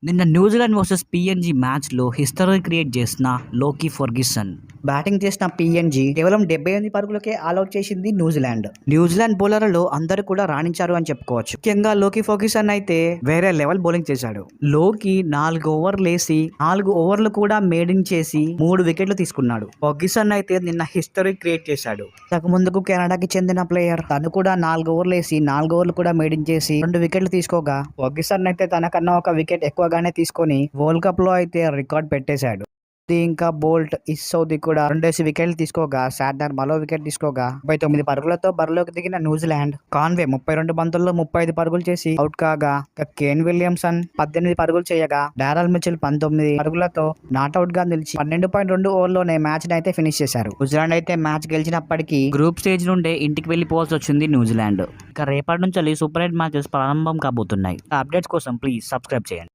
నిన్న New Zealand versus PNG మ్యాచ్లో history create చేసిన లోకీ ఫెర్గ్యూసన్ బ్యాటింగ్ చేసిన పిఎన్జీ కేవలం 78 పరుగులకే ఆల్అౌట్ చేసింది న్యూజిలాండ్ బౌలర్లలో అందరూ కూడా రాణించారు అని చెప్పుకోవచ్చు. ముఖ్యంగా లోకీ ఫెర్గ్యూసన్ అయితే వేరే లెవెల్ బౌలింగ్ చేశాడు. లోకి 4 ఓవర్లు వేసి 4 ఓవర్లు కూడా మేడింగ్ చేసి 3 వికెట్లు తీసుకున్నాడు. ఫెర్గ్యూసన్ అయితే నిన్న హిస్టరీ క్రియేట్ చేశాడు. ఇంతకు ముందుకు కెనడాకి చెందిన ప్లేయర్ తను కూడా 4 ఓవర్లు వేసి 4 ఓవర్లు కూడా మేడింగ్ చేసి 2 వికెట్లు తీసుకోగా ఫెర్గ్యూసన్ అయితే తనకన్నా ఒక వికెట్ ఎక్కువగానే తీసుకొని వరల్డ్ కప్ లో అయితే రికార్డ్ పెట్టేశాడు. ఇంకా బోల్ట్ ఇస్సౌది కూడా 2 వికెట్లు తీసుకోగా శార్డర్ మరో వికెట్ తీసుకోగా 39 పరుగులతో బరిలోకి దిగిన న్యూజిలాండ్ కాన్వే 32 బంతుల్లో 35 పరుగులు చేసి అవుట్ కాగా కేన్ విలియమ్సన్ 18 పరుగులు చేయగా డారెల్ మిచెల్ 19 పరుగులతో నాట్అవుట్ గా నిలిచి 12.2 ఓవర్లోనే మ్యాచ్ అయితే ఫినిష్ చేశారు. న్యూజిలాండ్ అయితే మ్యాచ్ గెలిచినప్పటికీ గ్రూప్ స్టేజ్ నుండే ఇంటికి వెళ్ళిపోవాల్సి వచ్చింది న్యూజిలాండ్. ఇక రేపటి నుంచి సూపర్ 8 మ్యాచెస్ ప్రారంభం కాబోతున్నాయి. అప్డేట్స్ కోసం ప్లీజ్ సబ్స్క్రైబ్ చేయండి.